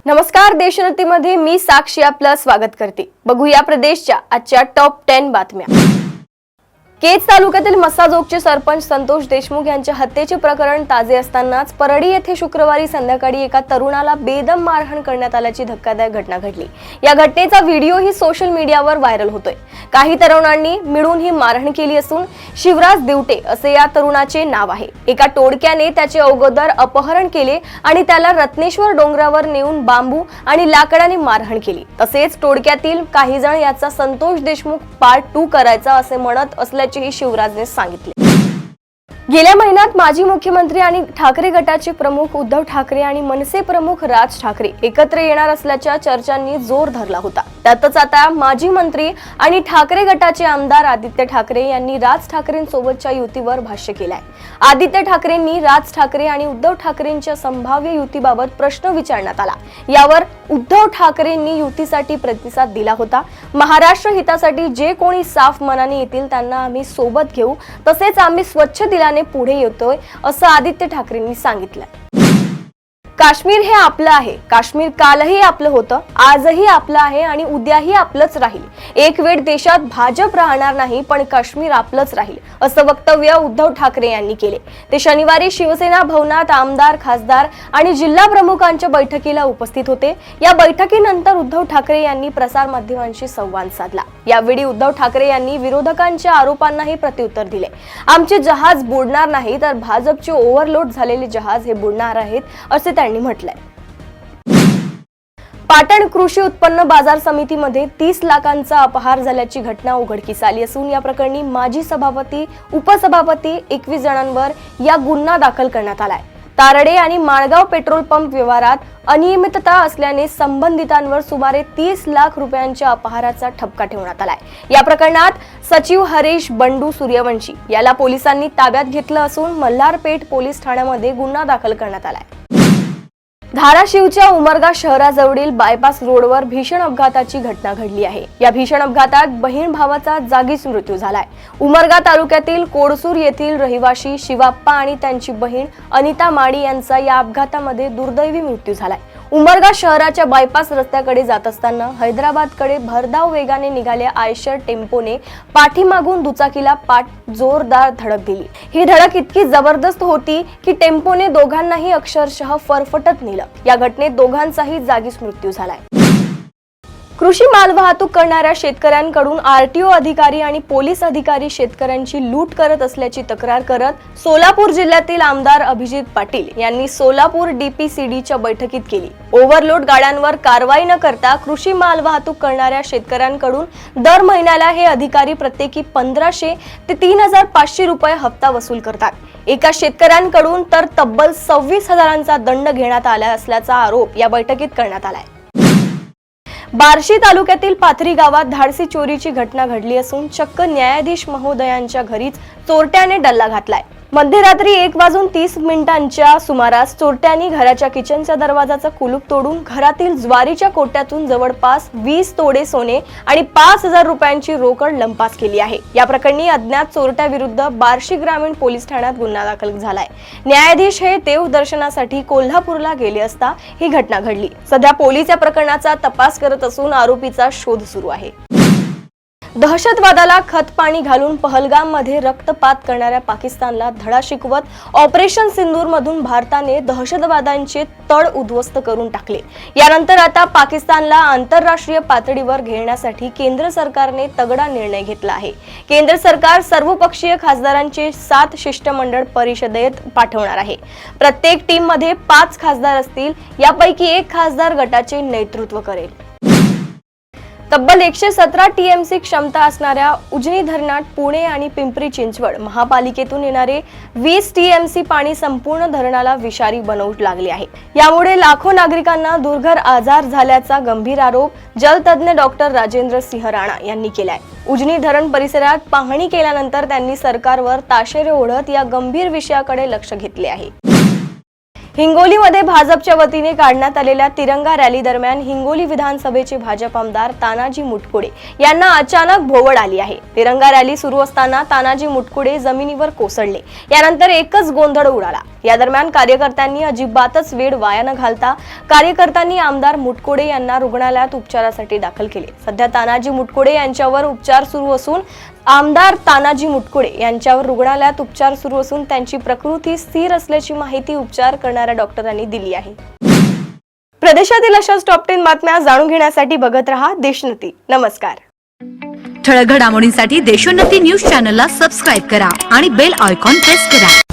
नमस्कार, देशरत्तीमध्ये मी साक्षी आपलं स्वागत करते। बघूया प्रदेशच्या आजच्या टॉप 10 बातम्या। केज तालुक्यातील मसाजोगचे सरपंच संतोष देशमुख यांच्या हत्येचे प्रकरण ताजे असतानाच परडी येथे शुक्रवारी संध्याकाळी एका तरुणाला बेदम मारहाण करण्यात आल्याची धक्कादायक घटना घडली। या घटनेचा व्हिडिओही सोशल मीडियावर व्हायरल होतोय। काही तरुणांनी मिळून ही मारहाण केली असून शिवराज देवटे असे या तरुणाचे नाव आहे। एका टोळक्याने त्याचे अगोदर अपहरण केले आणि त्याला रत्नेश्वर डोंगरावर नेऊन बांबू आणि लाकडाने मारहाण केली। तसेच टोळक्यातील काही जण याचा संतोष देशमुख पार्ट 2 करायचा असे म्हणत असल्याचेही शिवराजने सांगितले। गेल्या महिन्यात माजी मुख्यमंत्री आणि ठाकरे गटाचे प्रमुख उद्धव ठाकरे आणि मनसे प्रमुख राज ठाकरे एकत्र येणार असल्याच्या चर्चांनी जोर धरला होता। त्यातच आता माजी मंत्री आणि ठाकरे गटाचे आमदार आदित्य ठाकरे यांनी राज ठाकरेंसोबतच्या युतीवर भाष्य केलाय। आदित्य ठाकरेंनी राज ठाकरे आणि उद्धव ठाकरेंच्या संभाव्य युतीबाबत प्रश्न विचारण्यात आला। यावर उद्धव ठाकरेंनी युतीसाठी प्रतिसाद दिला होता। महाराष्ट्र हितासाठी जे कोणी साफ मनाने येतील त्यांना आम्ही सोबत घेऊ, तसेच आम्ही स्वच्छ दिलाने पुढे येतोय असं आदित्य ठाकरेंनी सांगितलं। काश्मीर हे आपलं आहे। काश्मीर कालही आपलं होतं, आजही आपलं आहे आणि उद्याही आपलंच राहील। एक वेळ देशात भाजप राहणार नाही, पण काश्मीर आपलंच राहील असं वक्तव्य उद्धव ठाकरे यांनी केले। ते शनिवारी शिवसेना भवनात आमदार, खासदार आणि जिल्हा प्रमुखांच्या बैठकीला उपस्थित होते। या बैठकीनंतर उद्धव ठाकरे यांनी प्रसार माध्यमांशी संवाद साधला। यावेळी उद्धव ठाकरे यांनी विरोधकांच्या आरोपांनाही प्रत्युत्तर दिले। आमचे जहाज बुडणार नाही, तर भाजपचे ओव्हरलोड झालेले जहाज हे बुडणार आहेत असे त्यांनी म्हटलंय। पाटण कृषी उत्पन्न बाजार समितीमध्ये 30 लाखांचा अपहार झाल्याची घटना उघडकीस आली असून या प्रकरणी माजी सभापती, उपसभापती 21 जणांवर या गुन्हा दाखल करण्यात आलाय। तारडे आणि माणगाव पेट्रोल पंप व्यवहारात अनियमितता असल्याने संबंधितांवर सुमारे 30 लाख रुपयांच्या अपहाराचा ठपका ठेवण्यात आलाय। या प्रकरणात सचिव हरीश बंडू सूर्यवंशी याला पोलिसांनी ताब्यात घेतलं असून मल्हारपेठ पोलीस ठाण्यामध्ये गुन्हा दाखल करण्यात आलाय। धाराशिवच्या उमरगा शहराजवळील बायपास रोडवर भीषण अपघाताची घटना घडली आहे। या भीषण अपघातात बहीण भावाचा जागीच मृत्यू झालाय। उमरगा तालुक्यातील कोडसूर येथील रहिवासी शिवाप्पा आणि त्यांची बहीण अनिता माडी यांचा या अपघातामध्ये दुर्दैवी मृत्यू झालाय। उमरगा शहराच्या बायपास रस्त्याकडे जात असताना हैदराबादकडे भरधाव वेगाने निघालेल्या आयशर टेम्पोने पाठीमागून दुचाकीला जोरदार धडक दिली। ही धडक इतकी जबरदस्त होती की टेम्पोने दोघांनाही अक्षरशः फरफटत नेलं। या घटनेत दोघांचाही जागीच मृत्यू झालाय। कृषी माल वाहतूक करणाऱ्या शेतकऱ्यांकडून आरटीओ अधिकारी आणि पोलीस अधिकारी शेतकऱ्यांची लूट करत असल्याची तक्रार करत सोलापूर जिल्ह्यातील आमदार अभिजित पाटील यांनी सोलापूर डीपीसीडीच्या बैठकीत केली। ओव्हरलोड गाड्यांवर कारवाई न करता कृषी माल वाहतूक करणाऱ्या शेतकऱ्यांकडून दर महिन्याला हे अधिकारी प्रत्येकी 1500 ते 3500 रुपये हप्ता वसूल करतात। एका शेतकऱ्यांकडून तर तब्बल 26,000चा दंड घेण्यात आला असल्याचा आरोप या बैठकीत करण्यात आलाय। बार्शी तालुक्यातील पाथरी गावात धाडसी चोरीची घटना घडली असून चक्क न्यायाधीश महोदयांच्या घरीच चोरट्याने डल्ला घातलाय। मध्यरात्री 1:30 सुमारास चोरट्यांनी घराच्या किचनच्या दरवाजाचा कुलूप तोडून घरातील ज्वारीच्या कोट्यातून जवळपास 20 तोडे सोने आणि 5,000 रुपयांची रोकड लंपास केली आहे। या प्रकरणी अज्ञात चोरट्याविरुद्ध बार्शी ग्रामीण पोलीस ठाण्यात गुन्हा दाखल झालाय। न्यायाधीश हे देवदर्शनासाठी कोल्हापूरला गेले असता ही घटना घडली। सध्या पोलीस या प्रकरणाचा तपास करत असून आरोपीचा शोध सुरू आहे। दहशतवादाला खतपाणी घालून पहलगाममध्ये रक्तपात करणाऱ्या पाकिस्तानला धडा शिकवत ऑपरेशन सिंदूर मधून भारताने दहशतवाद्यांचे तळ उद्ध्वस्त करून टाकले। यानंतर आता पाकिस्तानला आंतरराष्ट्रीय पातळीवर घेण्यासाठी केंद्र सरकारने तगडा निर्णय घेतला आहे। केंद्र सरकार सर्वपक्षीय खासदारांचे 7 शिष्टमंडळ परिषदेत पाठवणार आहे। प्रत्येक टीम मध्ये 5 खासदार असतील, यापैकी एक खासदार गटाचे नेतृत्व करेल। तब्बल 117 टीएमसी क्षमता असणाऱ्या उजनी धरणात पुणे आणि पिंपरी चिंचवड महापालिकेतून येणारे 20 टीएमसी पाणी संपूर्ण धरणाला विषारी बनवू लागले आहे। यामुळे लाखो नागरिकांना दुर्धर आजार झाल्याचा गंभीर आरोप जलतज्ञ डॉक्टर राजेंद्र सिंह राणा यांनी केलाय। उजनी धरण परिसरात पाहणी केल्यानंतर त्यांनी सरकारवर ताशेरे ओढत या गंभीर विषयाकडे लक्ष घेतले आहे। हिंगोलीमध्ये भाजपच्या वतीने काढण्यात आलेल्या तिरंगा रॅली दरम्यान हिंगोली विधानसभेचे भाजप आमदार तानाजी मुटकुळे यांना अचानक भोवळ आली आहे। तिरंगा रॅली सुरू असताना तानाजी मुटकुळे जमिनीवर कोसळले। यानंतर एकच गोंधळ उडाला। या दरम्यान कार्यकर्त्यांनी अजिबातच वेळ वाया न घालता कार्यकर्त्यांनी आमदार मुटकुळे यांना रुग्णालयात उपचारासाठी दाखल केले। सध्या तानाजी मुटकुळे यांच्यावर उपचार सुरू असून आमदार तानाजी मुटकुळे यांच्यावर रुग्णालयात उपचार सुरू असून त्यांची प्रकृती स्थिर असल्याची माहिती उपचार करणाऱ्या डॉक्टरांनी दिली आहे। प्रदेशातील अशाच टॉप 10 बातम्या जाणून घेण्यासाठी बघत रहा देशोन्नती। नमस्कार। ठळक घडामोडींसाठी देशोन्नती न्यूज चॅनलला सबस्क्राईब करा आणि बेल आयकॉन प्रेस करा।